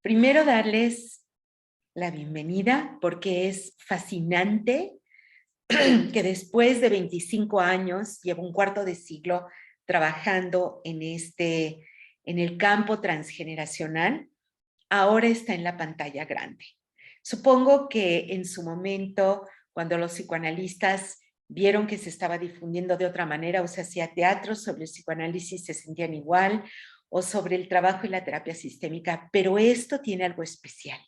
Primero darles la bienvenida porque es fascinante que después de 25 años, llevo un cuarto de siglo trabajando en el campo transgeneracional, ahora está en la pantalla grande. Supongo que en su momento, cuando los psicoanalistas vieron que se estaba difundiendo de otra manera, o se hacía teatro sobre el psicoanálisis, se sentían igual, o sobre el trabajo y la terapia sistémica, pero esto tiene algo especial,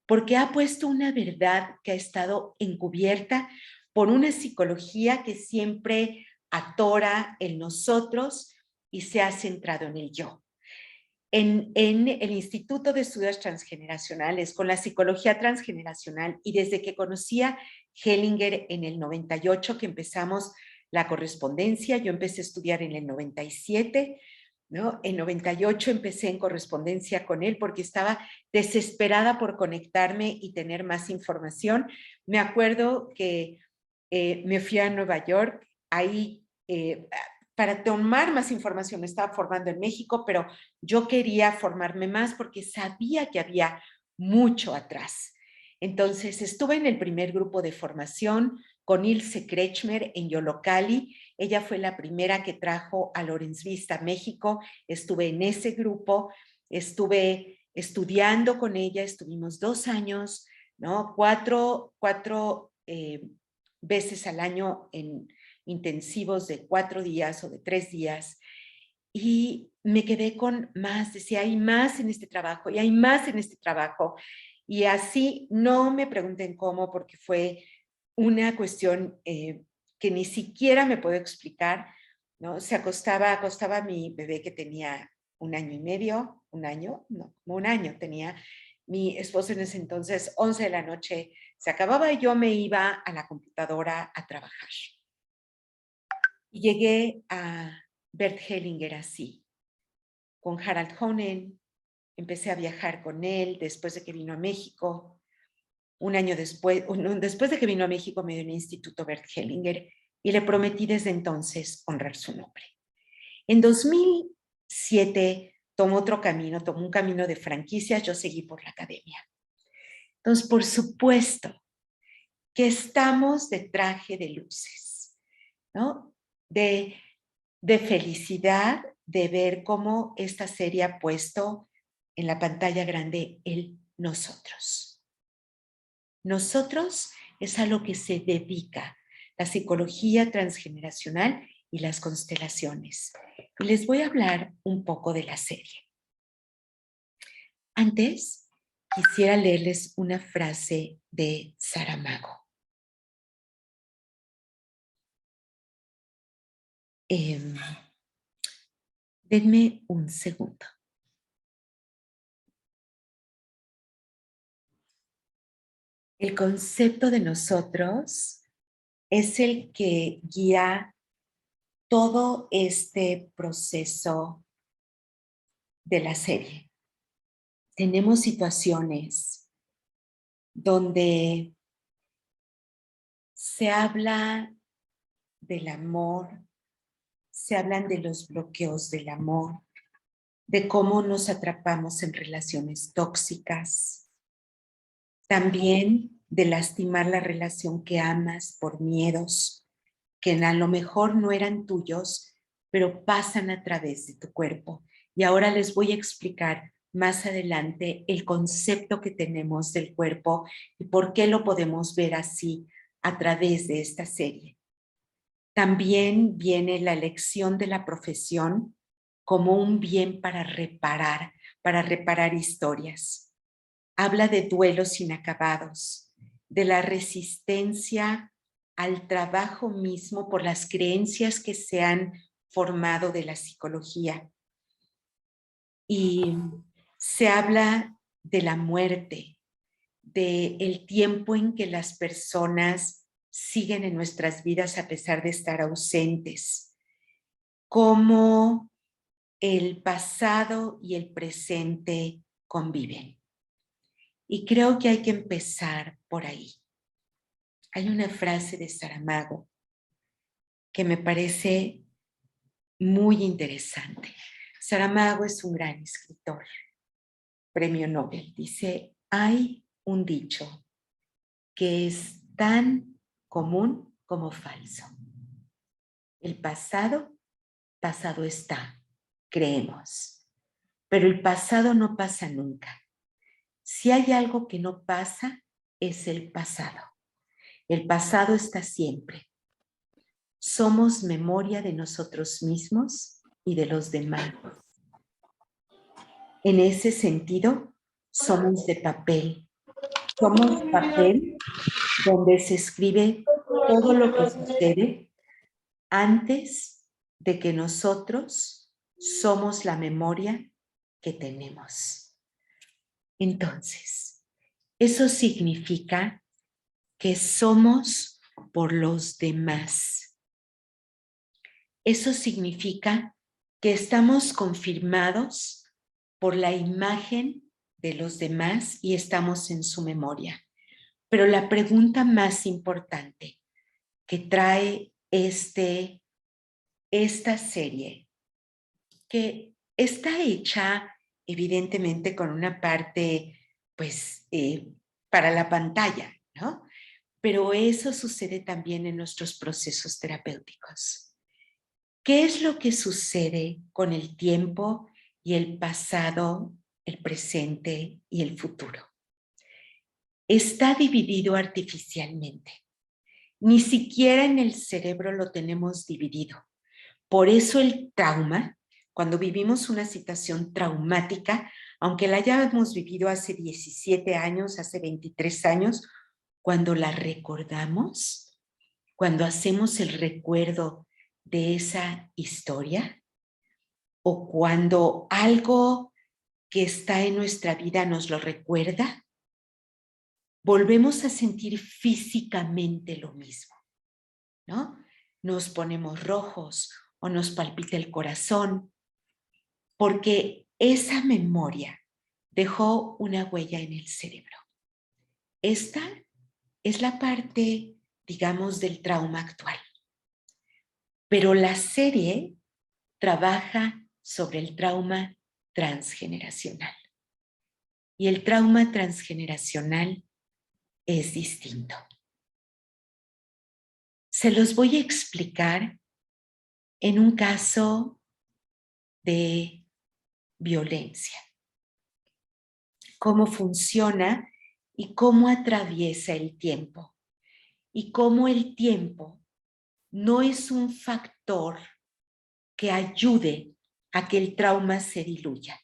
porque ha puesto una verdad que ha estado encubierta por una psicología que siempre atora el nosotros y se ha centrado en el yo. En el Instituto de Estudios Transgeneracionales, con la psicología transgeneracional, y desde que conocí a Hellinger en el 98, que empezamos la correspondencia, yo empecé a estudiar en el 97, ¿no? En 98 empecé en correspondencia con él porque estaba desesperada por conectarme y tener más información. Me acuerdo que me fui a Nueva York, ahí para tomar más información. Me estaba formando en México, pero yo quería formarme más porque sabía que había mucho atrás. Entonces estuve en el primer grupo de formación con Ilse Kretschmer en Yollocalli. Ella fue la primera que trajo a Lorenz Vista a México. Estuve en ese grupo, estuve estudiando con ella, estuvimos 2 años, ¿no? Cuatro veces al año en intensivos de 4 días o de 3 días. Y me quedé con más, decía, hay más en este trabajo y hay más en este trabajo. Y así no me pregunten cómo, porque fue una cuestión que ni siquiera me puedo explicar, ¿no? Acostaba mi bebé que tenía 1 año y medio, 1 año, no, como 1 año tenía mi esposo en ese entonces, 11 de la noche, se acababa y yo me iba a la computadora a trabajar. Y llegué a Bert Hellinger así, con Harald Honen, empecé a viajar con él después de que vino a México. 1 año después de que vino a México, me dio un instituto Bert Hellinger y le prometí desde entonces honrar su nombre. En 2007 tomó otro camino, tomó un camino de franquicias, yo seguí por la academia. Entonces, por supuesto que estamos de traje de luces, ¿no? De felicidad de ver cómo esta serie ha puesto en la pantalla grande el nosotros. Nosotros es a lo que se dedica la psicología transgeneracional y las constelaciones. Y les voy a hablar un poco de la serie. Antes, quisiera leerles una frase de Saramago. Denme un segundo. El concepto de nosotros es el que guía todo este proceso de la serie. Tenemos situaciones donde se habla del amor, se hablan de los bloqueos del amor, de cómo nos atrapamos en relaciones tóxicas, también de lastimar la relación que amas por miedos, que a lo mejor no eran tuyos, pero pasan a través de tu cuerpo. Y ahora les voy a explicar más adelante el concepto que tenemos del cuerpo y por qué lo podemos ver así a través de esta serie. También viene la elección de la profesión como un bien para reparar historias. Habla de duelos inacabados, de la resistencia al trabajo mismo por las creencias que se han formado de la psicología. Y se habla de la muerte, del tiempo en que las personas siguen en nuestras vidas a pesar de estar ausentes, cómo el pasado y el presente conviven. Y creo que hay que empezar por ahí. Hay una frase de Saramago que me parece muy interesante. Saramago es un gran escritor. premio Nobel. Dice, hay un dicho que es tan común como falso. El pasado, pasado está, creemos. Pero el pasado no pasa nunca. Si hay algo que no pasa, es el pasado. El pasado está siempre. Somos memoria de nosotros mismos y de los demás. En ese sentido, somos de papel. Somos papel donde se escribe todo lo que sucede antes de que nosotros somos la memoria que tenemos. Entonces, eso significa que somos por los demás. Eso significa que estamos confirmados por la imagen de los demás y estamos en su memoria. Pero la pregunta más importante que trae esta serie, que está hecha evidentemente con una parte, pues, para la pantalla, ¿no? Pero eso sucede también en nuestros procesos terapéuticos. ¿Qué es lo que sucede con el tiempo y el pasado, el presente y el futuro? Está dividido artificialmente. Ni siquiera en el cerebro lo tenemos dividido. Por eso el trauma, cuando vivimos una situación traumática, aunque la hayamos vivido hace 17 años, hace 23 años, cuando la recordamos, cuando hacemos el recuerdo de esa historia, o cuando algo que está en nuestra vida nos lo recuerda, volvemos a sentir físicamente lo mismo, ¿no? Nos ponemos rojos o nos palpita el corazón, porque esa memoria dejó una huella en el cerebro. Esta es la parte, digamos, del trauma actual. Pero la serie trabaja sobre el trauma transgeneracional. Y el trauma transgeneracional es distinto. Se los voy a explicar en un caso de violencia. Cómo funciona y cómo atraviesa el tiempo. Y cómo el tiempo no es un factor que ayude a que el trauma se diluya.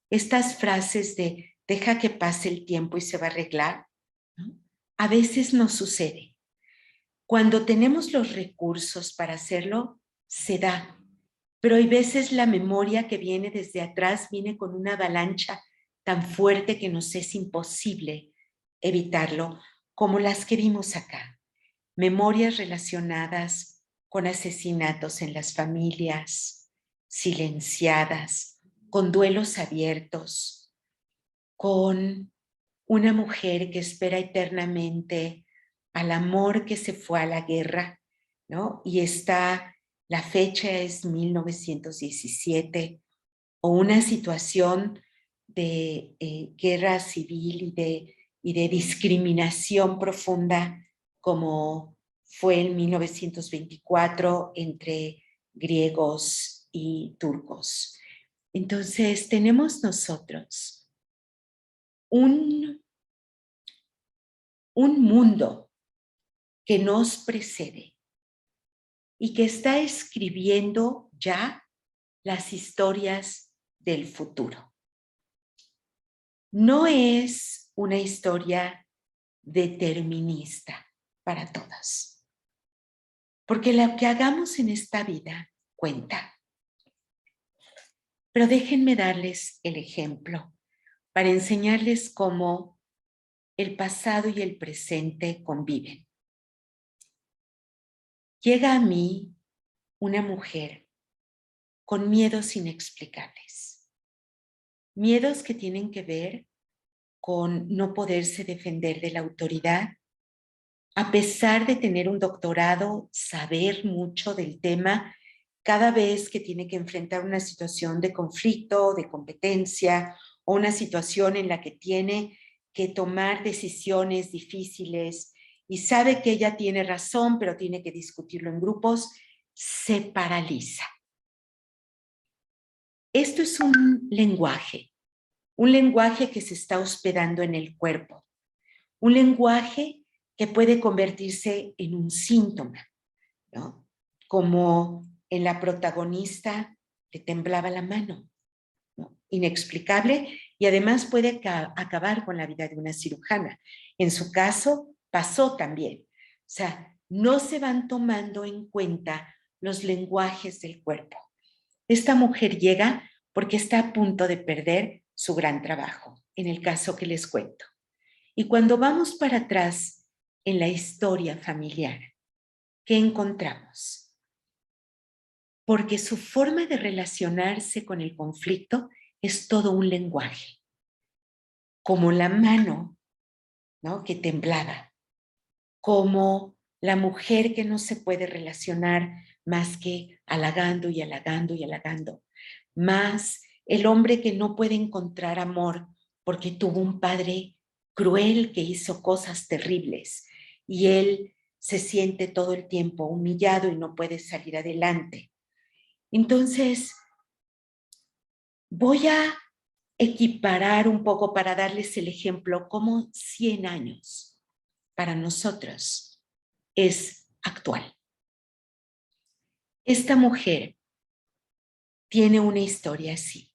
Estas frases de deja que pase el tiempo y se va a arreglar, ¿no? A veces no sucede. Cuando tenemos los recursos para hacerlo, se da. Pero hay veces la memoria que viene desde atrás viene con una avalancha tan fuerte que nos es imposible evitarlo, como las que vimos acá. Memorias relacionadas con asesinatos en las familias, silenciadas, con duelos abiertos, con una mujer que espera eternamente al amor que se fue a la guerra, ¿no? Y la fecha es 1917, o una situación de guerra civil y de discriminación profunda como fue en 1924 entre griegos y turcos. Entonces tenemos nosotros un mundo que nos precede y que está escribiendo ya las historias del futuro. No es una historia determinista para todos, porque lo que hagamos en esta vida cuenta. Pero déjenme darles el ejemplo para enseñarles cómo el pasado y el presente conviven. Llega a mí una mujer con miedos inexplicables. Miedos que tienen que ver con no poderse defender de la autoridad, a pesar de tener un doctorado, saber mucho del tema, cada vez que tiene que enfrentar una situación de conflicto, de competencia o una situación en la que tiene que tomar decisiones difíciles y sabe que ella tiene razón, pero tiene que discutirlo en grupos, se paraliza. Esto es un lenguaje que se está hospedando en el cuerpo, un lenguaje que puede convertirse en un síntoma, ¿no? Como en la protagonista le temblaba la mano, ¿no? Inexplicable, y además puede acabar con la vida de una cirujana. En su caso, pasó también. O sea, no se van tomando en cuenta los lenguajes del cuerpo. Esta mujer llega porque está a punto de perder su gran trabajo, en el caso que les cuento. Y cuando vamos para atrás en la historia familiar, ¿qué encontramos? Porque su forma de relacionarse con el conflicto es todo un lenguaje, como la mano, ¿no?, que temblaba, como la mujer que no se puede relacionar más que halagando y halagando y halagando, más el hombre que no puede encontrar amor porque tuvo un padre cruel que hizo cosas terribles y él se siente todo el tiempo humillado y no puede salir adelante. Entonces, voy a equiparar un poco para darles el ejemplo como 100 años para nosotros es actual. Esta mujer tiene una historia así.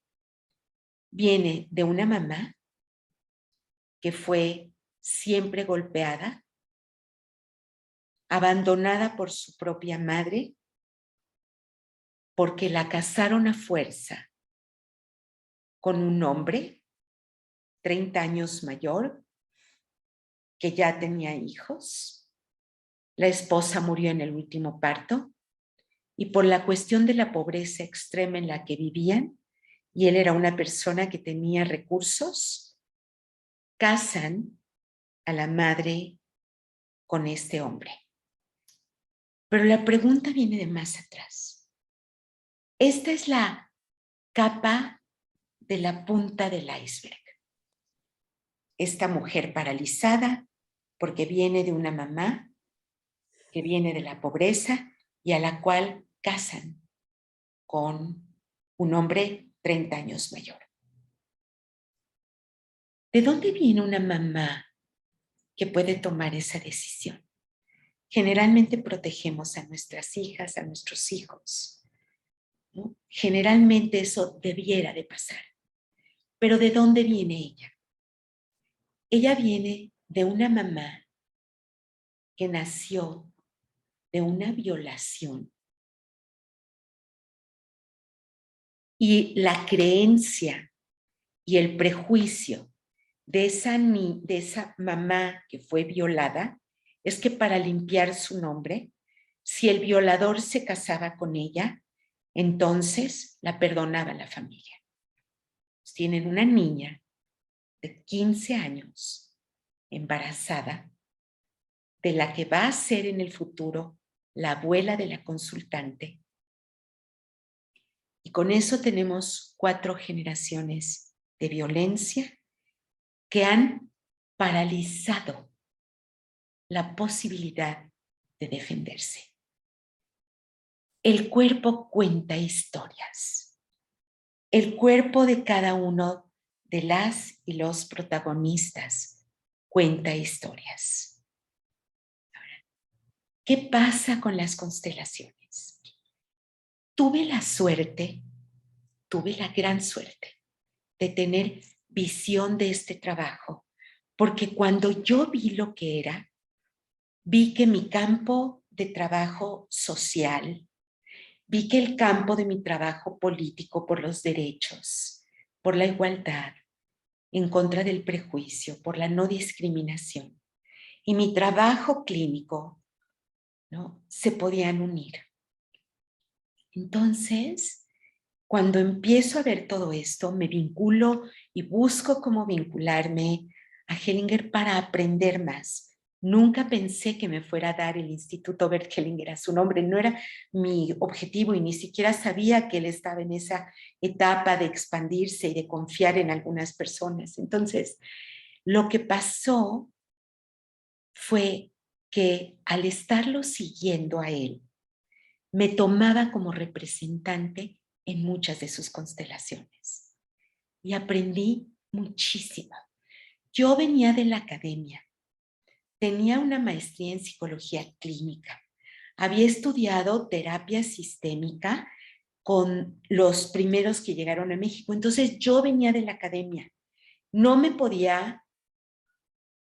Viene de una mamá que fue siempre golpeada, abandonada por su propia madre, porque la casaron a fuerza con un hombre 30 años mayor, que ya tenía hijos. La esposa murió en el último parto y por la cuestión de la pobreza extrema en la que vivían, y él era una persona que tenía recursos, casan a la madre con este hombre. Pero la pregunta viene de más atrás. Esta es la capa de la punta del iceberg. Esta mujer paralizada porque viene de una mamá que viene de la pobreza y a la cual casan con un hombre 30 años mayor. ¿De dónde viene una mamá que puede tomar esa decisión? Generalmente protegemos a nuestras hijas, a nuestros hijos, ¿no? Generalmente eso debiera de pasar. Pero ¿de dónde viene ella? Ella viene de una mamá que nació de una violación. Y la creencia y el prejuicio de esa mamá que fue violada es que para limpiar su nombre, si el violador se casaba con ella, entonces la perdonaba la familia. Tienen una niña de 15 años embarazada, de la que va a ser en el futuro la abuela de la consultante. Y con eso tenemos 4 generaciones de violencia que han paralizado la posibilidad de defenderse. El cuerpo cuenta historias. El cuerpo de cada uno de las y los protagonistas cuenta historias. Ahora, ¿qué pasa con las constelaciones? Tuve la gran suerte de tener visión de este trabajo, porque cuando yo vi lo que era, vi que mi campo de trabajo social, vi que el campo de mi trabajo político por los derechos, por la igualdad, en contra del prejuicio, por la no discriminación, y mi trabajo clínico, ¿no?, se podían unir. Entonces, cuando empiezo a ver todo esto, me vinculo y busco cómo vincularme a Hellinger para aprender más. Nunca pensé que me fuera a dar el Instituto Bert Hellinger a su nombre, no era mi objetivo y ni siquiera sabía que él estaba en esa etapa de expandirse y de confiar en algunas personas. Entonces, lo que pasó fue que al estarlo siguiendo a él, me tomaba como representante en muchas de sus constelaciones y aprendí muchísimo. Yo venía de la academia, tenía una maestría en psicología clínica, había estudiado terapia sistémica con los primeros que llegaron a México, entonces yo venía de la academia, no me podía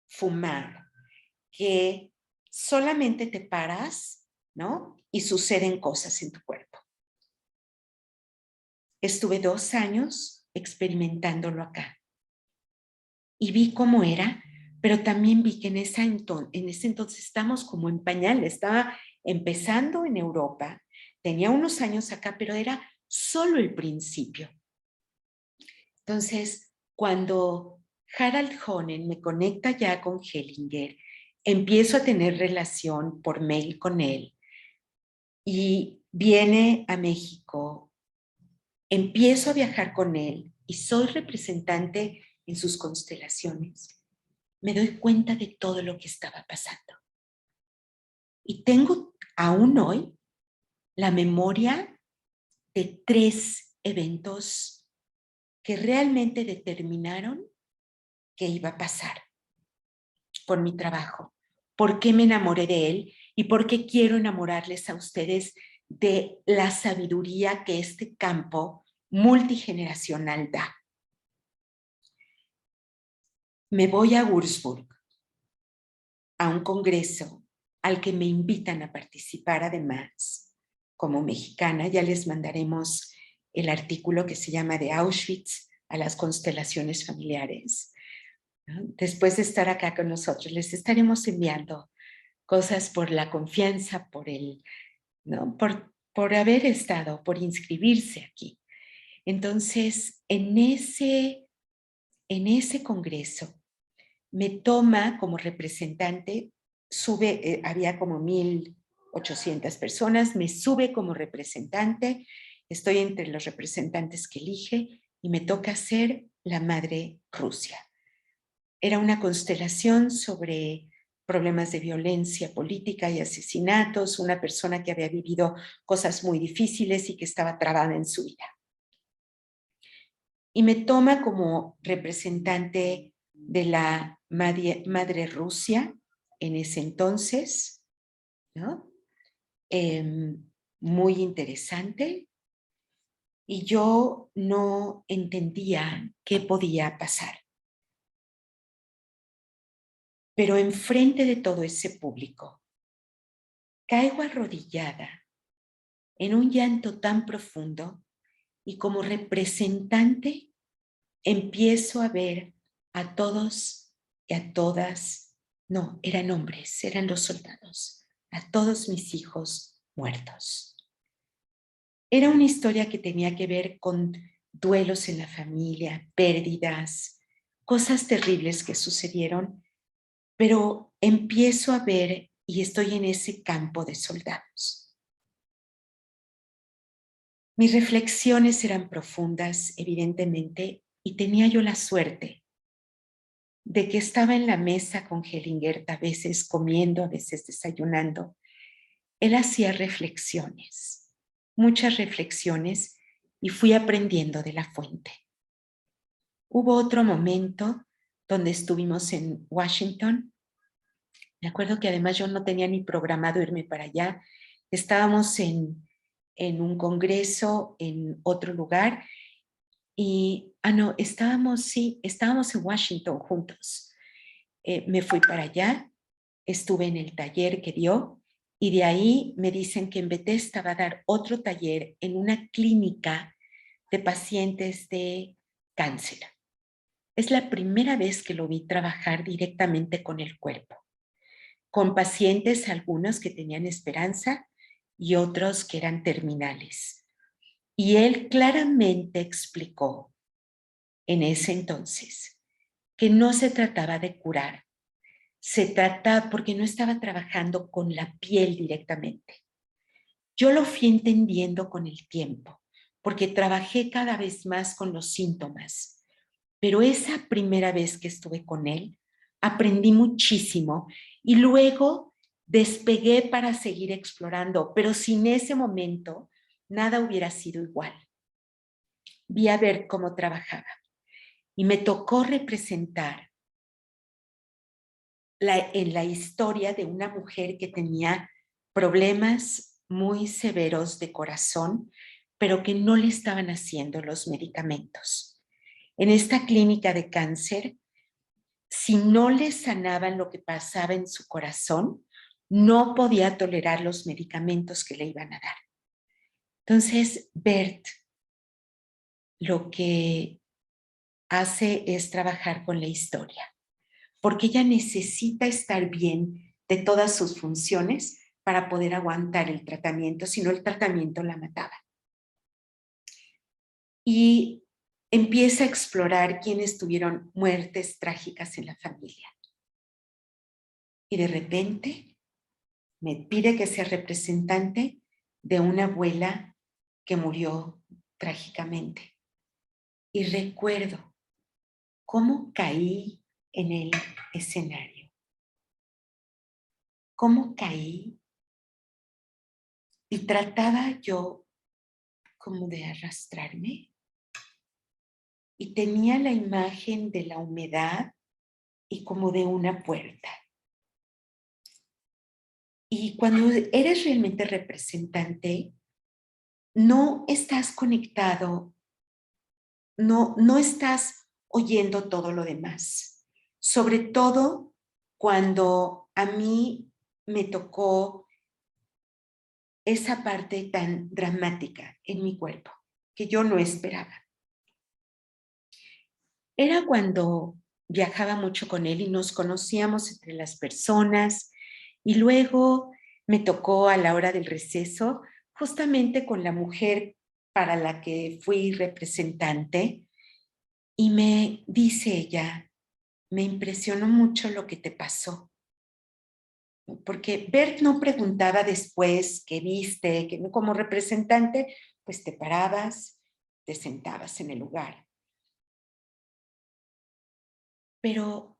fumar que solamente te paras, ¿no? Y suceden cosas en tu cuerpo. Estuve 2 años experimentándolo acá y vi cómo era, pero también vi que en ese entonces estamos como en pañal, estaba empezando en Europa, tenía unos años acá, pero era solo el principio. Entonces, cuando Harald Honen me conecta ya con Hellinger, empiezo a tener relación por mail con él y viene a México, empiezo a viajar con él y soy representante en sus constelaciones. Me doy cuenta de todo lo que estaba pasando. Y tengo aún hoy la memoria de 3 eventos que realmente determinaron qué iba a pasar por mi trabajo, por qué me enamoré de él y por qué quiero enamorarles a ustedes de la sabiduría que este campo multigeneracional da. Me voy a Würzburg, a un congreso al que me invitan a participar además como mexicana. Ya les mandaremos el artículo que se llama De Auschwitz a las constelaciones familiares. Después de estar acá con nosotros, les estaremos enviando cosas por la confianza, por el, ¿no? por haber estado, por inscribirse aquí. Entonces, en ese congreso, me toma como representante, había como 1,800 personas, me sube como representante, estoy entre los representantes que elige y me toca ser la Madre Rusia. Era una constelación sobre problemas de violencia política y asesinatos, una persona que había vivido cosas muy difíciles y que estaba trabada en su vida. Y me toma como representante de la Madre Rusia en ese entonces, ¿no? Muy interesante. Y yo no entendía qué podía pasar. Pero enfrente de todo ese público, caigo arrodillada en un llanto tan profundo y como representante empiezo a ver a todos y a todas, no, eran hombres, eran los soldados, a todos mis hijos muertos. Era una historia que tenía que ver con duelos en la familia, pérdidas, cosas terribles que sucedieron, pero empiezo a ver y estoy en ese campo de soldados. Mis reflexiones eran profundas, evidentemente, y tenía yo la suerte de que estaba en la mesa con Hellinger, a veces comiendo, a veces desayunando. Él hacía reflexiones, muchas reflexiones, y fui aprendiendo de la fuente. Hubo otro momento donde estuvimos en Washington. Me acuerdo que además yo no tenía ni programado irme para allá. Estábamos en un congreso en otro lugar y, no, estábamos en Washington juntos. Me fui para allá, estuve en el taller que dio y de ahí me dicen que en Bethesda va a dar otro taller en una clínica de pacientes de cáncer. Es la primera vez que lo vi trabajar directamente con el cuerpo, con pacientes, algunos que tenían esperanza y otros que eran terminales. Y él claramente explicó en ese entonces que no se trataba de curar, se trata porque no estaba trabajando con la piel directamente. Yo lo fui entendiendo con el tiempo, porque trabajé cada vez más con los síntomas. Pero esa primera vez que estuve con él, aprendí muchísimo y luego despegué para seguir explorando, pero sin ese momento nada hubiera sido igual. Vi a ver cómo trabajaba y me tocó representar en la historia de una mujer que tenía problemas muy severos de corazón, pero que no le estaban haciendo los medicamentos. En esta clínica de cáncer, si no le sanaban lo que pasaba en su corazón, no podía tolerar los medicamentos que le iban a dar. Entonces, Bert lo que hace es trabajar con la historia, porque ella necesita estar bien de todas sus funciones para poder aguantar el tratamiento, si no el tratamiento la mataba. Y empieza a explorar quiénes tuvieron muertes trágicas en la familia. Y de repente me pide que sea representante de una abuela que murió trágicamente. Y recuerdo cómo caí en el escenario. Cómo caí y trataba yo como de arrastrarme y tenía la imagen de la humedad y como de una puerta. Y cuando eres realmente representante, no estás conectado, no estás oyendo todo lo demás. Sobre todo cuando a mí me tocó esa parte tan dramática en mi cuerpo que yo no esperaba. Era cuando viajaba mucho con él y nos conocíamos entre las personas y luego me tocó a la hora del receso justamente con la mujer para la que fui representante y me dice ella, me impresionó mucho lo que te pasó. Porque Bert no preguntaba después qué viste, que como representante, pues te parabas, te sentabas en el lugar. Pero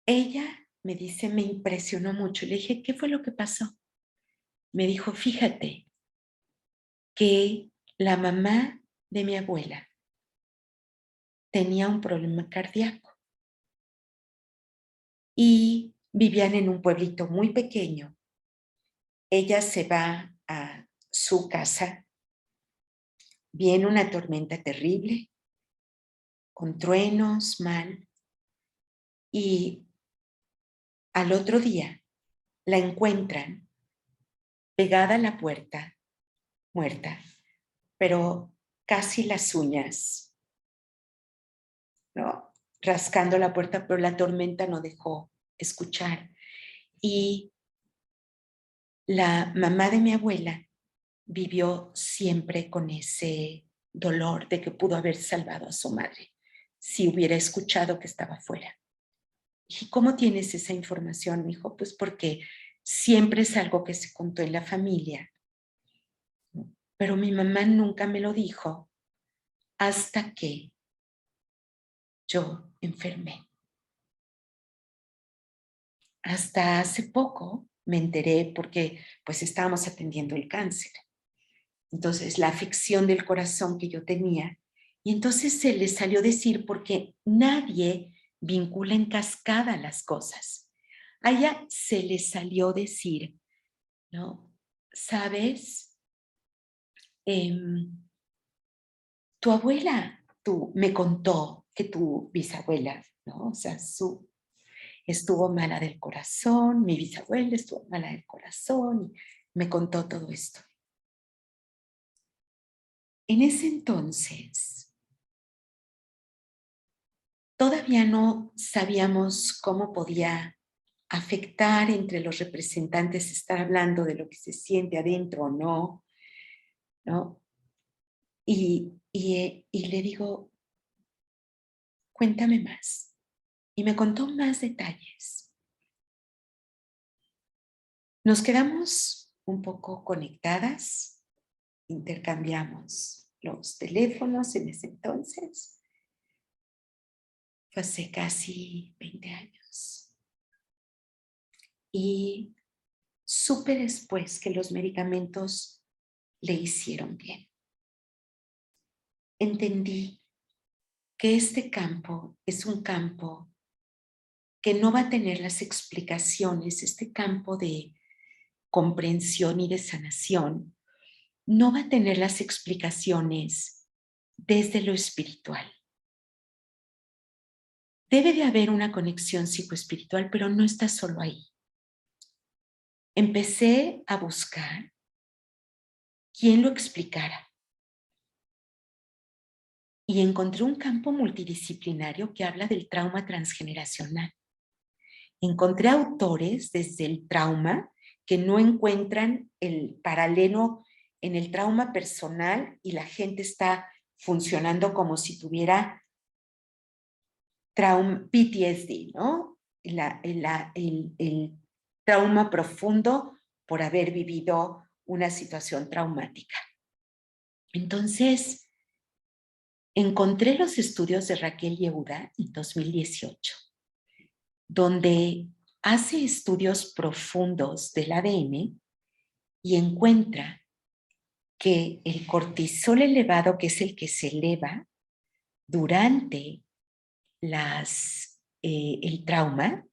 ella me dice, me impresionó mucho. Le dije, ¿qué fue lo que pasó? Me dijo, fíjate que la mamá de mi abuela tenía un problema cardíaco y vivían en un pueblito muy pequeño. Ella se va a su casa, viene una tormenta terrible, con truenos, mal, y al otro día la encuentran pegada a la puerta, muerta, pero casi las uñas, ¿no? Rascando la puerta, pero la tormenta no dejó escuchar. Y la mamá de mi abuela vivió siempre con ese dolor de que pudo haber salvado a su madre si hubiera escuchado que estaba fuera. ¿Y cómo tienes esa información? Me dijo, pues porque siempre es algo que se contó en la familia, pero mi mamá nunca me lo dijo hasta que yo enfermé. Hasta hace poco me enteré porque pues estábamos atendiendo el cáncer. Entonces la afección del corazón que yo tenía. Y entonces se le salió decir porque nadie vincula en cascada las cosas. A ella se le salió decir, ¿no? ¿Sabes? Tu abuela me contó que tu bisabuela, ¿no? O sea, estuvo mala del corazón, mi bisabuela estuvo mala del corazón, y me contó todo esto. En ese entonces, todavía no sabíamos cómo podía afectar entre los representantes estar hablando de lo que se siente adentro o no, ¿no? Y le digo, cuéntame más. Y me contó más detalles. Nos quedamos un poco conectadas, intercambiamos los teléfonos en ese entonces. Fue hace casi 20 años. Y supe después que los medicamentos le hicieron bien. Entendí que este campo es un campo que no va a tener las explicaciones, este campo de comprensión y de sanación, no va a tener las explicaciones desde lo espiritual. Debe de haber una conexión psicoespiritual, pero no está solo ahí. Empecé a buscar quién lo explicara. Y encontré un campo multidisciplinario que habla del trauma transgeneracional. Encontré autores desde el trauma que no encuentran el paralelo en el trauma personal y la gente está funcionando como si tuviera PTSD, ¿no? El trauma profundo por haber vivido una situación traumática. Entonces, encontré los estudios de Raquel Yehuda en 2018, donde hace estudios profundos del ADN y encuentra que el cortisol elevado, que es el que se eleva durante el trauma,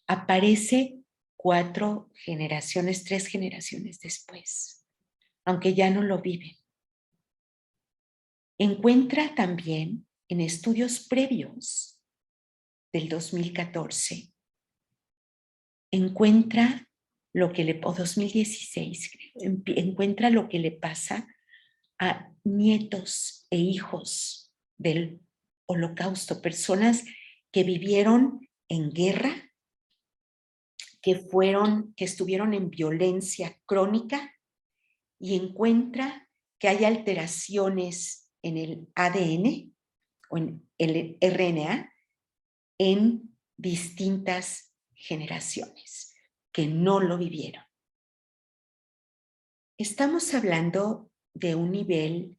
aparece 3 generaciones después, aunque ya no lo viven. Encuentra también en estudios previos del 2014, encuentra lo que o 2016, encuentra lo que le pasa a nietos e hijos del Holocausto, personas que vivieron en guerra, que estuvieron en violencia crónica, y encuentra que hay alteraciones en el ADN o en el RNA en distintas generaciones que no lo vivieron. Estamos hablando de un nivel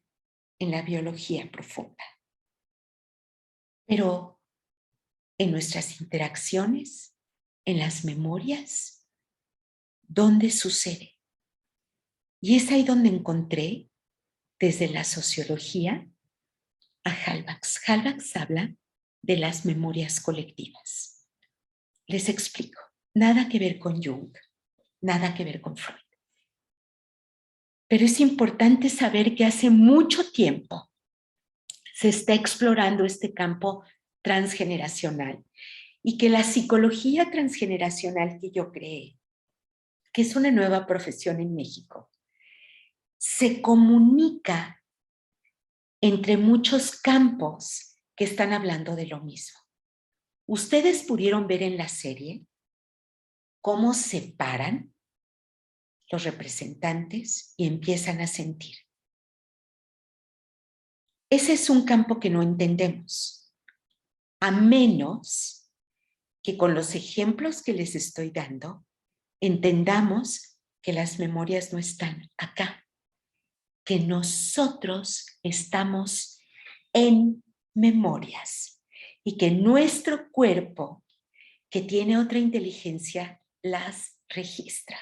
en la biología profunda, pero en nuestras interacciones, en las memorias, ¿dónde sucede? Y es ahí donde encontré, desde la sociología, a Halifax. Halifax habla de las memorias colectivas. Les explico, nada que ver con Jung, nada que ver con Freud. Pero es importante saber que hace mucho tiempo se está explorando este campo transgeneracional y que la psicología transgeneracional que yo creé, que es una nueva profesión en México, se comunica entre muchos campos que están hablando de lo mismo. Ustedes pudieron ver en la serie cómo separan los representantes y empiezan a sentir. Ese es un campo que no entendemos, a menos que con los ejemplos que les estoy dando, entendamos que las memorias no están acá, que nosotros estamos en memorias y que nuestro cuerpo, que tiene otra inteligencia, las registra.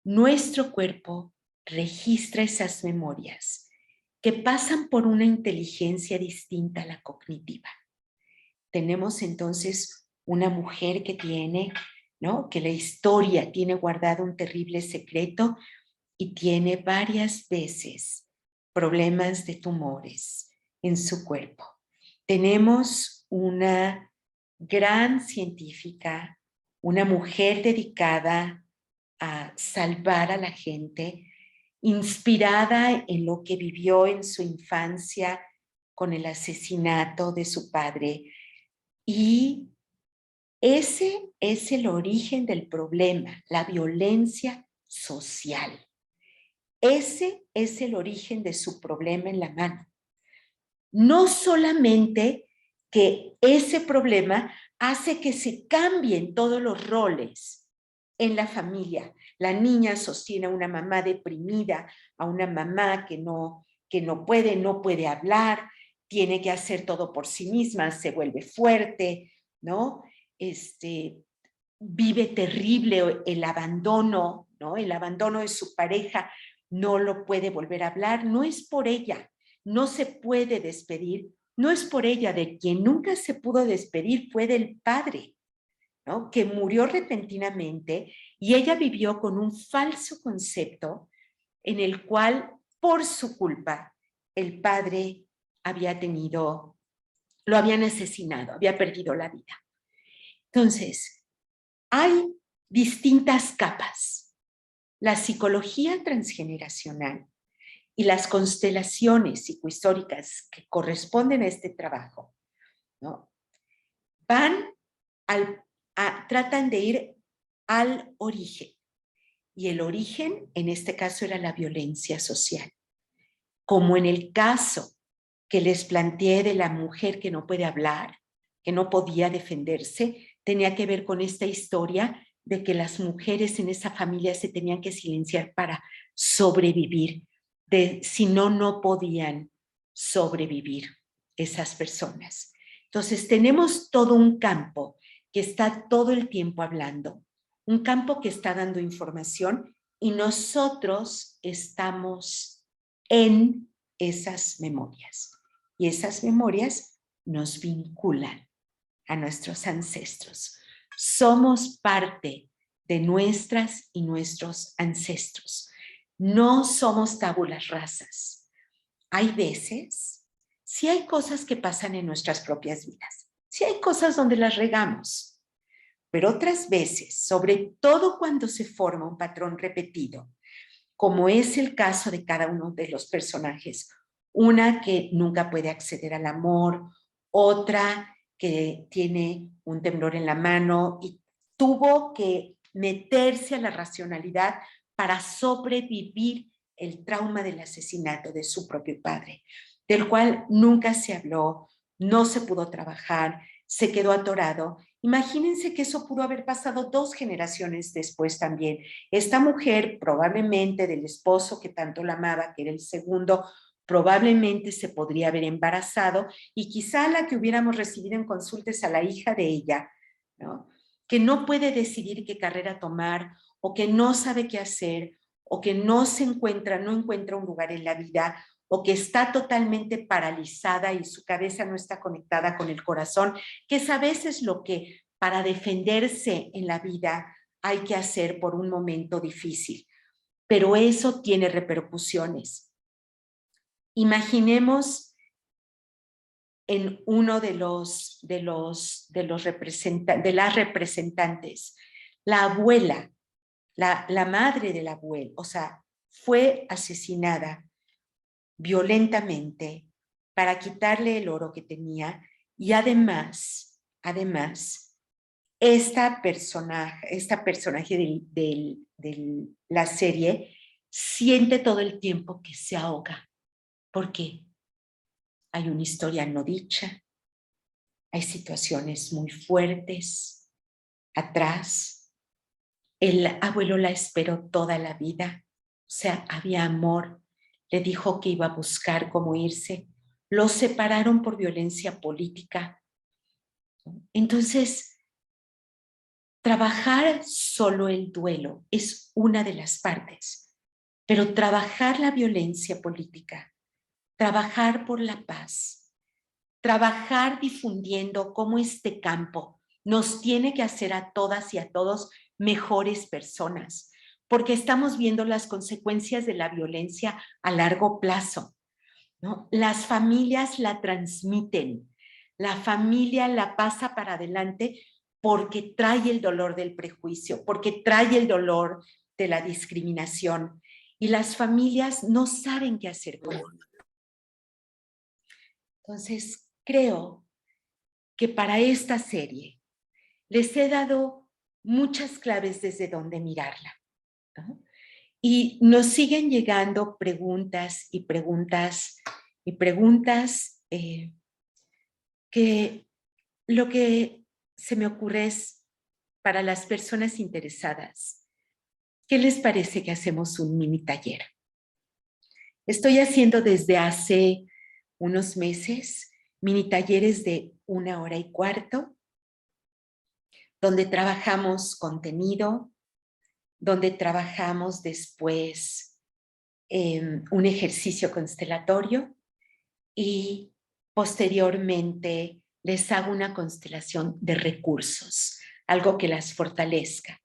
Nuestro cuerpo registra esas memorias que pasan por una inteligencia distinta a la cognitiva. Tenemos entonces una mujer que tiene, ¿no?, que la historia tiene guardado un terrible secreto y tiene varias veces problemas de tumores en su cuerpo. Tenemos una gran científica, una mujer dedicada a salvar a la gente, inspirada en lo que vivió en su infancia con el asesinato de su padre. Y ese es el origen del problema, la violencia social. Ese es el origen de su problema en la mano. No solamente que ese problema hace que se cambien todos los roles en la familia. La niña sostiene a una mamá deprimida, a una mamá que no puede hablar, tiene que hacer todo por sí misma, se vuelve fuerte, ¿no? Vive terrible el abandono, ¿no? El abandono de su pareja, no lo puede volver a hablar, no es por ella, no se puede despedir, no es por ella, de quien nunca se pudo despedir fue del padre, ¿no? Que murió repentinamente y ella vivió con un falso concepto en el cual, por su culpa, el padre lo habían asesinado, había perdido la vida. Entonces, hay distintas capas. La psicología transgeneracional y las constelaciones psicohistóricas que corresponden a este trabajo, ¿no? Tratan de ir al origen. Y el origen, en este caso, era la violencia social. Como en el caso que les planteé de la mujer que no puede hablar, que no podía defenderse, tenía que ver con esta historia de que las mujeres en esa familia se tenían que silenciar para sobrevivir. Si no, no podían sobrevivir esas personas. Entonces, tenemos todo un campo que está todo el tiempo hablando, un campo que está dando información y nosotros estamos en esas memorias. Y esas memorias nos vinculan a nuestros ancestros. Somos parte de nuestras y nuestros ancestros. No somos tábulas rasas. Hay veces, sí hay cosas que pasan en nuestras propias vidas. Sí hay cosas donde las regamos. Pero otras veces, sobre todo cuando se forma un patrón repetido, como es el caso de cada uno de los personajes, una que nunca puede acceder al amor, otra que tiene un temblor en la mano y tuvo que meterse a la racionalidad para sobrevivir el trauma del asesinato de su propio padre, del cual nunca se habló, no se pudo trabajar, se quedó atorado. Imagínense que eso pudo haber pasado 2 generaciones después también. Esta mujer, probablemente del esposo que tanto la amaba, que era el segundo, probablemente se podría haber embarazado y quizá la que hubiéramos recibido en consultas a la hija de ella, ¿no? Que no puede decidir qué carrera tomar o que no sabe qué hacer o que no encuentra un lugar en la vida o que está totalmente paralizada y su cabeza no está conectada con el corazón, que es a veces lo que para defenderse en la vida hay que hacer por un momento difícil. Pero eso tiene repercusiones. Imaginemos en uno de las representantes, la abuela, la madre del abuelo, o sea, fue asesinada violentamente para quitarle el oro que tenía y además, esta personaje de la serie siente todo el tiempo que se ahoga. ¿Por qué? Hay una historia no dicha, hay situaciones muy fuertes atrás. El abuelo la esperó toda la vida, o sea, había amor, le dijo que iba a buscar cómo irse, los separaron por violencia política. Entonces, trabajar solo el duelo es una de las partes, pero trabajar la violencia política, trabajar por la paz, trabajar difundiendo cómo este campo nos tiene que hacer a todas y a todos mejores personas, porque estamos viendo las consecuencias de la violencia a largo plazo, ¿no? Las familias la transmiten, la familia la pasa para adelante porque trae el dolor del prejuicio, porque trae el dolor de la discriminación y las familias no saben qué hacer con ello. Entonces, creo que para esta serie les he dado muchas claves desde donde mirarla, ¿no? Y nos siguen llegando preguntas y preguntas y preguntas que lo que se me ocurre es para las personas interesadas, ¿qué les parece que hacemos un mini taller? Estoy haciendo desde hace unos meses mini talleres de 1 hora y cuarto, donde trabajamos contenido, donde trabajamos después un ejercicio constelatorio y posteriormente les hago una constelación de recursos, algo que las fortalezca.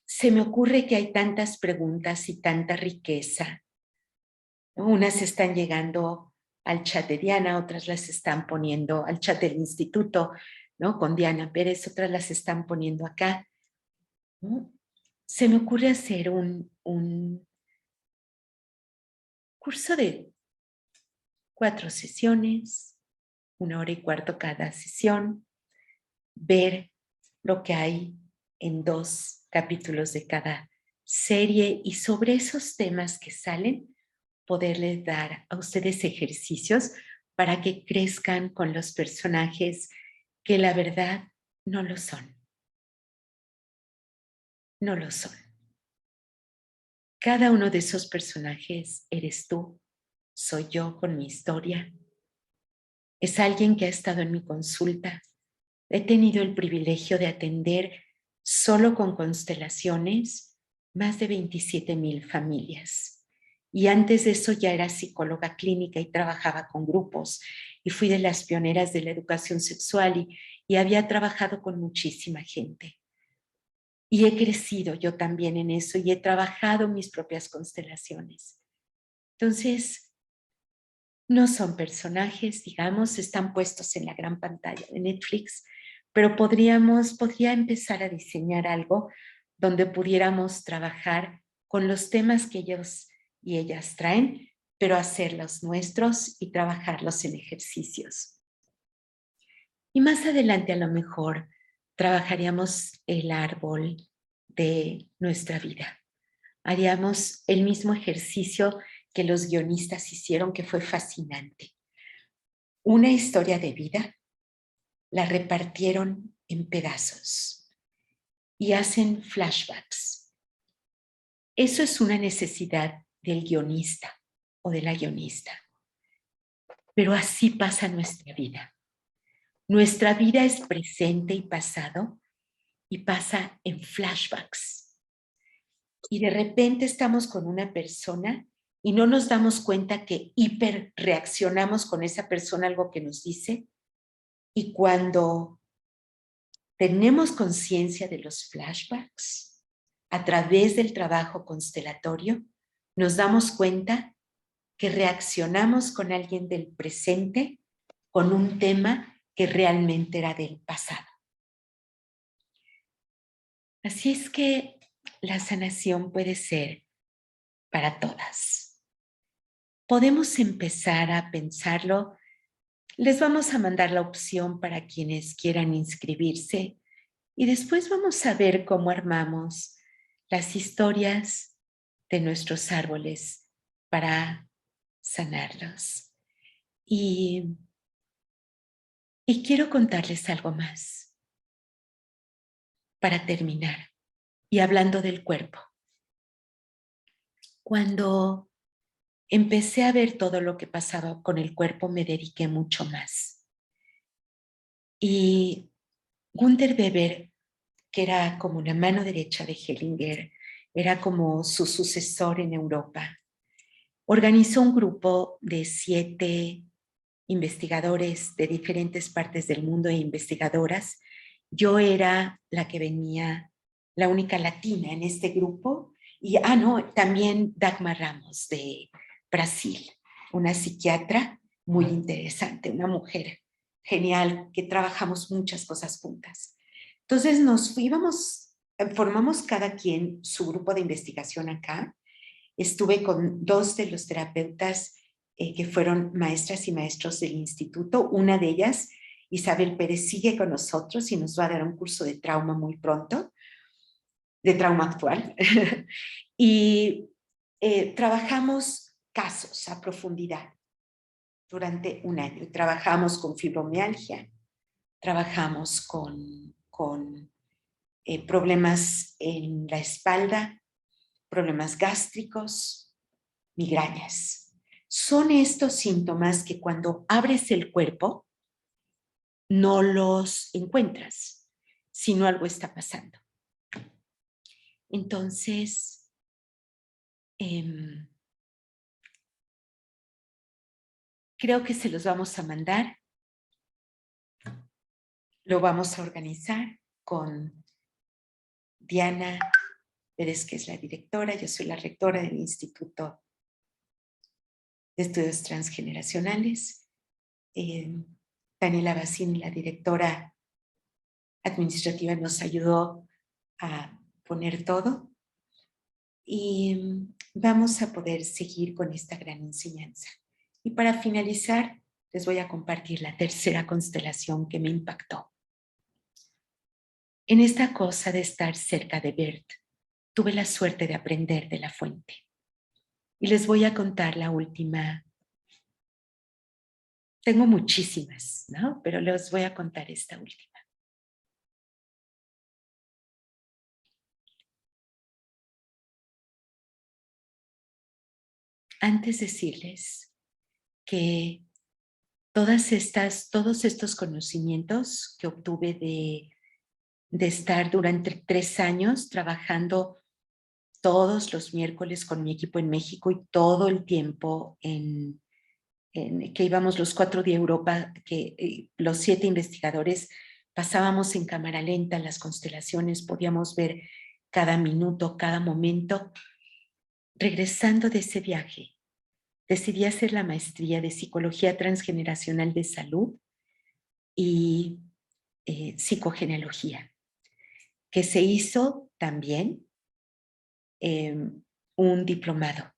Se me ocurre que hay tantas preguntas y tanta riqueza. Unas están llegando al chat de Diana, otras las están poniendo al chat del instituto, ¿no? Con Diana Pérez, otras las están poniendo acá, ¿no? Se me ocurre hacer un curso de 4 sesiones, 1 hora y cuarto cada sesión, ver lo que hay en 2 capítulos de cada serie y sobre esos temas que salen, poderles dar a ustedes ejercicios para que crezcan con los personajes que la verdad no lo son. No lo son. Cada uno de esos personajes eres tú, soy yo con mi historia. Es alguien que ha estado en mi consulta. He tenido el privilegio de atender solo con constelaciones más de 27,000 familias. Y antes de eso ya era psicóloga clínica y trabajaba con grupos. Y fui de las pioneras de la educación sexual y había trabajado con muchísima gente. Y he crecido yo también en eso y he trabajado mis propias constelaciones. Entonces, no son personajes, digamos, están puestos en la gran pantalla de Netflix, pero podría empezar a diseñar algo donde pudiéramos trabajar con los temas que ellos y ellas traen, pero hacerlos nuestros y trabajarlos en ejercicios. Y más adelante a lo mejor trabajaríamos el árbol de nuestra vida. Haríamos el mismo ejercicio que los guionistas hicieron, que fue fascinante. Una historia de vida la repartieron en pedazos y hacen flashbacks. Eso es una necesidad del guionista o de la guionista. Pero así pasa nuestra vida. Nuestra vida es presente y pasado y pasa en flashbacks. Y de repente estamos con una persona y no nos damos cuenta que hiperreaccionamos con esa persona, algo que nos dice. Y cuando tenemos conciencia de los flashbacks, a través del trabajo constelatorio, nos damos cuenta que reaccionamos con alguien del presente con un tema que realmente era del pasado. Así es que la sanación puede ser para todas. Podemos empezar a pensarlo. Les vamos a mandar la opción para quienes quieran inscribirse y después vamos a ver cómo armamos las historias de nuestros árboles para sanarlos. Y quiero contarles algo más para terminar. Y hablando del cuerpo. Cuando empecé a ver todo lo que pasaba con el cuerpo, me dediqué mucho más. Y Gunther Weber, que era como la mano derecha de Hellinger, era como su sucesor en Europa, organizó un grupo de 7 investigadores de diferentes partes del mundo e investigadoras. Yo era la que venía, la única latina en este grupo. Y, no, también Dagmar Ramos de Brasil, una psiquiatra muy interesante, una mujer genial, que trabajamos muchas cosas juntas. Entonces formamos cada quien su grupo de investigación acá. Estuve con 2 de los terapeutas que fueron maestras y maestros del instituto. Una de ellas, Isabel Pérez, sigue con nosotros y nos va a dar un curso de trauma muy pronto, de trauma actual. Y trabajamos casos a profundidad durante un año. Trabajamos con fibromialgia, trabajamos con problemas en la espalda, problemas gástricos, migrañas. Son estos síntomas que cuando abres el cuerpo no los encuentras, sino algo está pasando. Entonces, creo que se los vamos a mandar. Lo vamos a organizar con Diana Pérez, que es la directora. Yo soy la rectora del Instituto de Estudios Transgeneracionales. Daniela Bassini, la directora administrativa, nos ayudó a poner todo. Y vamos a poder seguir con esta gran enseñanza. Y para finalizar, les voy a compartir la tercera constelación que me impactó. En esta cosa de estar cerca de Bert, tuve la suerte de aprender de la fuente. Y les voy a contar la última. Tengo muchísimas, ¿no? Pero les voy a contar esta última. Antes decirles que todos estos conocimientos que obtuve de estar durante 3 años trabajando todos los miércoles con mi equipo en México y todo el tiempo que íbamos los 4 de Europa, que los 7 investigadores pasábamos en cámara lenta las constelaciones, podíamos ver cada minuto, cada momento. Regresando de ese viaje, decidí hacer la maestría de Psicología Transgeneracional de Salud y Psicogenealogía, que se hizo también un diplomado.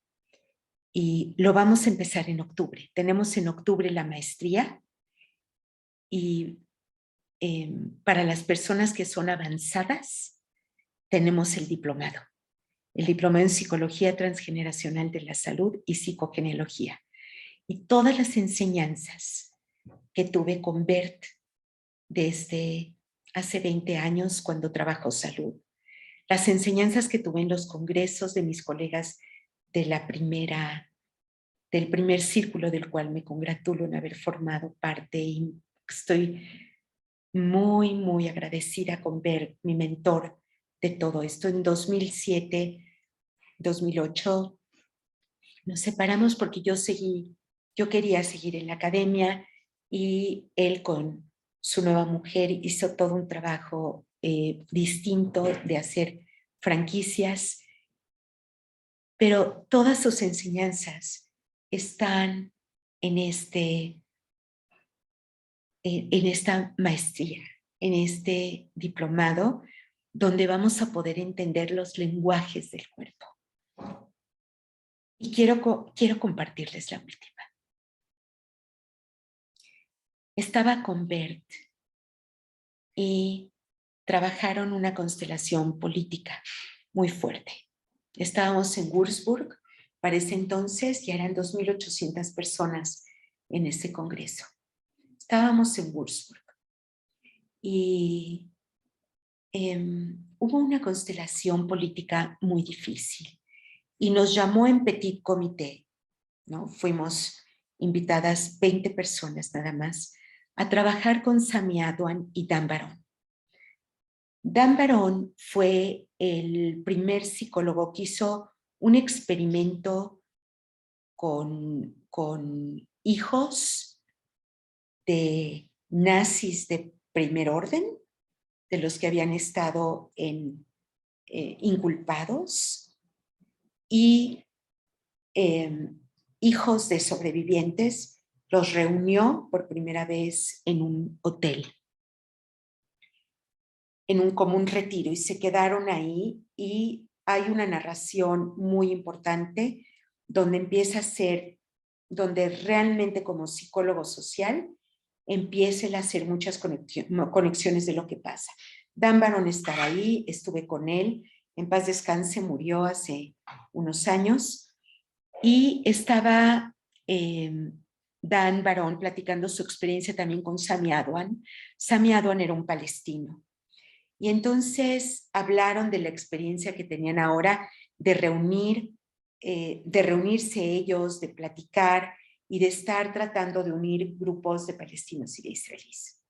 Y lo vamos a empezar en octubre. Tenemos en octubre la maestría y para las personas que son avanzadas tenemos el diplomado. El diplomado en Psicología Transgeneracional de la Salud y Psicogenealogía. Y todas las enseñanzas que tuve con Bert desde hace 20 años cuando trabajo salud. Las enseñanzas que tuve en los congresos de mis colegas del primer círculo del cual me congratulo en haber formado parte y estoy muy, muy agradecida con Bert, mi mentor de todo esto. En 2007, 2008 nos separamos porque yo quería seguir en la academia y él con su nueva mujer hizo todo un trabajo distinto de hacer franquicias, pero todas sus enseñanzas están en esta maestría, en este diplomado, donde vamos a poder entender los lenguajes del cuerpo. Y quiero compartirles la última. Estaba con Bert y trabajaron una constelación política muy fuerte. Estábamos en Würzburg, para ese entonces ya eran 2.800 personas en ese congreso. Estábamos en Würzburg y hubo una constelación política muy difícil y nos llamó en petit comité, ¿no? Fuimos invitadas 20 personas nada más a trabajar con Sami Adwan y Dan Baron. Dan Baron fue el primer psicólogo que hizo un experimento con hijos de nazis de primer orden, de los que habían estado inculpados, y hijos de sobrevivientes, los reunió por primera vez en un hotel, en un común retiro, y se quedaron ahí, y hay una narración muy importante donde empieza a ser, donde realmente como psicólogo social empieza a hacer muchas conexiones de lo que pasa. Dan Baron estaba ahí, estuve con él, en paz descanse, murió hace unos años, y estaba Dan Barón platicando su experiencia también con Sami Adwan. Sami Adwan era un palestino. Y entonces hablaron de la experiencia que tenían ahora de reunirse ellos, de platicar y de estar tratando de unir grupos de palestinos y de israelíes.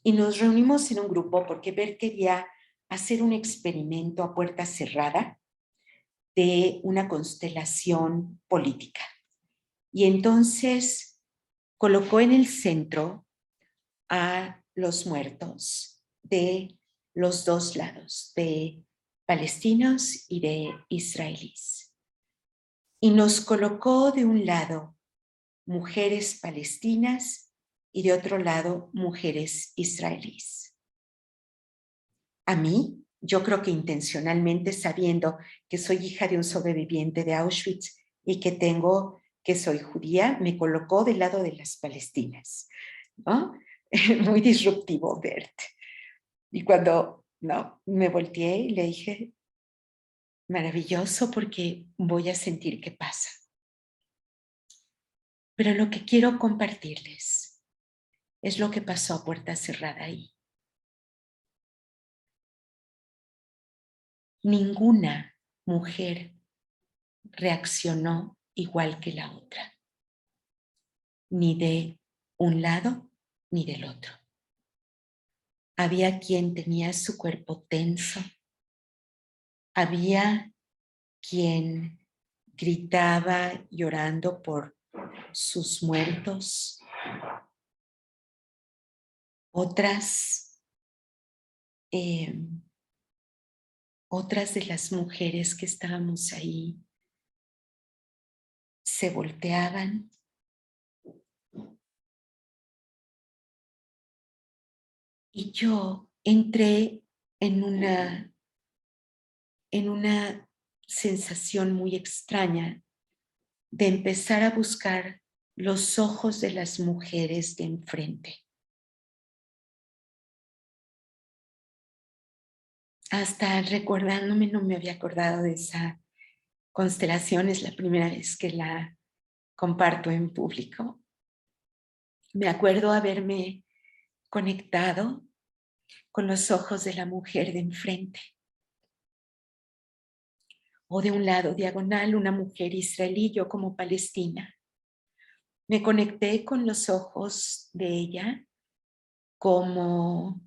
Y nos reunimos en un grupo porque Bert quería hacer un experimento a puerta cerrada de una constelación política. Y entonces colocó en el centro a los muertos de los dos lados, de palestinos y de israelíes. Y nos colocó de un lado mujeres palestinas y de otro lado mujeres israelíes. A mí, yo creo que intencionalmente, sabiendo que soy hija de un sobreviviente de Auschwitz y que soy judía, me colocó del lado de las palestinas, ¿no? Muy disruptivo, Bert. Y cuando me volteé y le dije, maravilloso, porque voy a sentir qué pasa. Pero lo que quiero compartirles es lo que pasó a puerta cerrada ahí. Ninguna mujer reaccionó igual que la otra, ni de un lado ni del otro. Había quien tenía su cuerpo tenso, había quien gritaba llorando por sus muertos, otras de las mujeres que estábamos ahí se volteaban y yo entré en una sensación muy extraña de empezar a buscar los ojos de las mujeres de enfrente. Hasta recordándome, no me había acordado de esa constelación, es la primera vez que la comparto en público. Me acuerdo haberme conectado con los ojos de la mujer de enfrente. O de un lado diagonal, una mujer israelí, yo como palestina. Me conecté con los ojos de ella como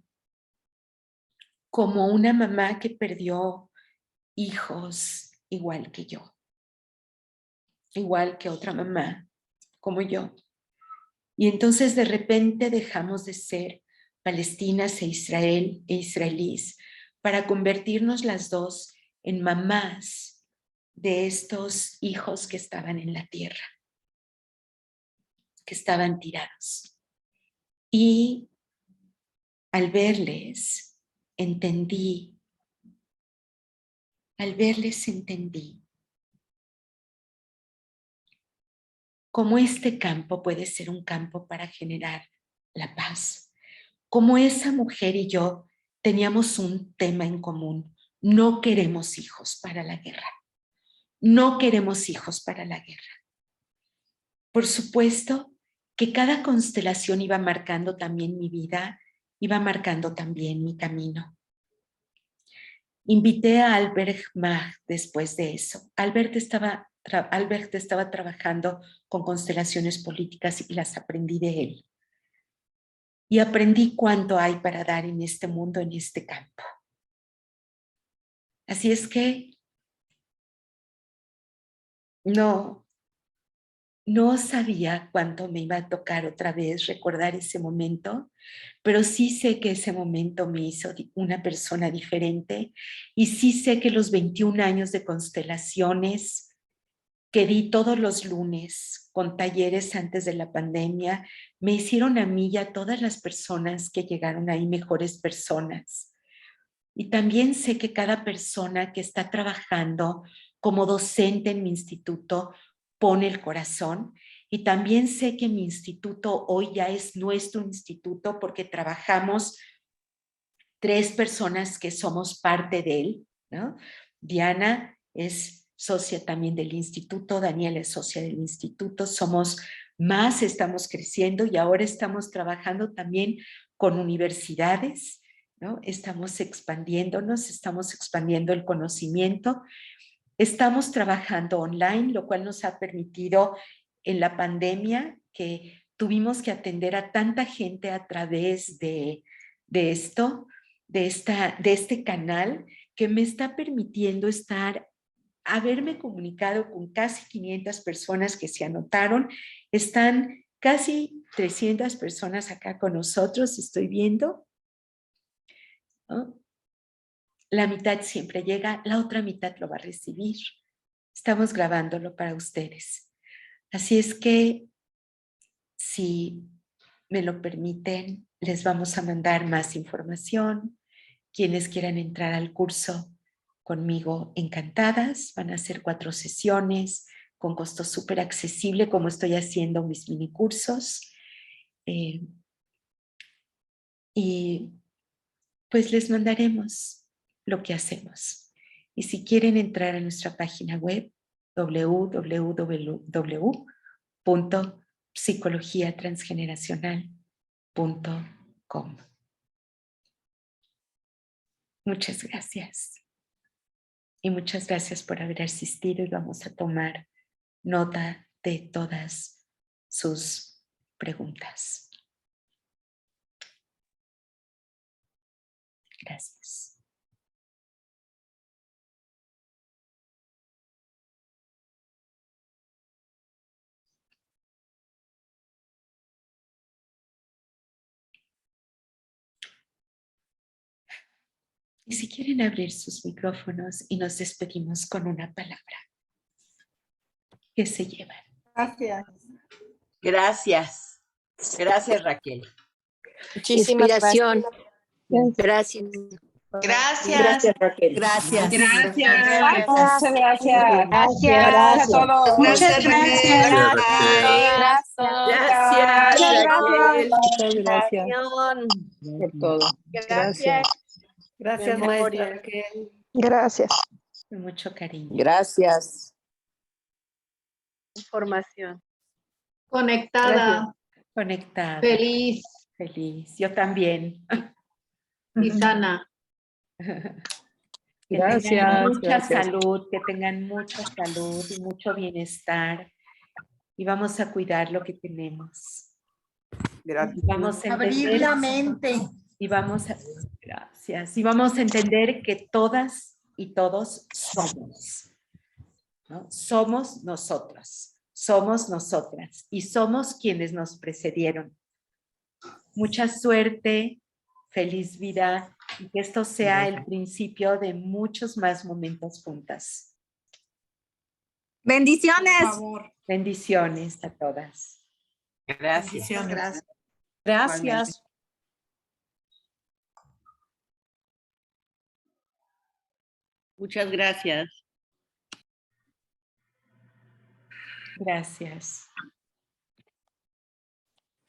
una mamá que perdió hijos igual que yo, igual que otra mamá como yo. Y entonces de repente dejamos de ser palestinas e israelíes para convertirnos las dos en mamás de estos hijos que estaban en la tierra, que estaban tirados. Y al verles entendí cómo este campo puede ser un campo para generar la paz. Cómo esa mujer y yo teníamos un tema en común. No queremos hijos para la guerra. No queremos hijos para la guerra. Por supuesto que cada constelación iba marcando también mi vida, iba marcando también mi camino. Invité a Albert Mach después de eso. Albert estaba trabajando con constelaciones políticas y las aprendí de él. Y aprendí cuánto hay para dar en este mundo, en este campo. Así es que no sabía cuánto me iba a tocar otra vez recordar ese momento, pero sí sé que ese momento me hizo una persona diferente y sí sé que los 21 años de constelaciones que di todos los lunes con talleres antes de la pandemia me hicieron a mí y a todas las personas que llegaron ahí mejores personas. Y también sé que cada persona que está trabajando como docente en mi instituto pone el corazón. Y también sé que mi instituto hoy ya es nuestro instituto porque trabajamos 3 personas que somos parte de él, ¿no? Diana es socia también del instituto, Daniela es socia del instituto, somos más, estamos creciendo y ahora estamos trabajando también con universidades, ¿no? Estamos expandiéndonos, estamos expandiendo el conocimiento, estamos trabajando online, lo cual nos ha permitido en la pandemia que tuvimos que atender a tanta gente a través de esto, de este canal, que me está permitiendo haberme comunicado con casi 500 personas que se anotaron. Están casi 300 personas acá con nosotros, estoy viendo, ¿no? La mitad siempre llega, la otra mitad lo va a recibir. Estamos grabándolo para ustedes. Así es que, si me lo permiten, les vamos a mandar más información. Quienes quieran entrar al curso conmigo, encantadas. Van a ser 4 sesiones con costo súper accesible, como estoy haciendo mis mini cursos. Y pues les mandaremos lo que hacemos. Y si quieren entrar a nuestra página web, www.psicologiatransgeneracional.com. Muchas gracias. Y muchas gracias por haber asistido y vamos a tomar nota de todas sus preguntas. Gracias. Y si quieren abrir sus micrófonos y nos despedimos con una palabra, ¿qué se llevan? Gracias. Gracias. Gracias, Raquel. Muchísimas Inspiración. Gracias. Gracias. Gracias, Raquel. Gracias. Gracias. Gracias. Muchas gracias. Gracias. A todos. Muchas gracias. Gracias, Raquel. Muchas gracias por todo. Gracias. Gracias, Memoria. Raquel. Gracias. Con mucho cariño. Gracias. Información. Conectada. Conectada. Feliz Feliz. Yo también. y sana. Que Gracias, tengan mucha gracias. salud, que tengan mucha salud y mucho bienestar. Y vamos a cuidar lo que tenemos. Gracias. Y vamos a Abrir entender, la mente. y vamos a, gracias. Y vamos a entender que todas y todos somos, ¿no? Somos nosotros, somos nosotras y somos quienes nos precedieron. Mucha suerte, feliz vida y que esto sea el principio de muchos más momentos juntas. Bendiciones. Por favor. Bendiciones a todas. Gracias. Gracias. Gracias. Muchas gracias. Gracias.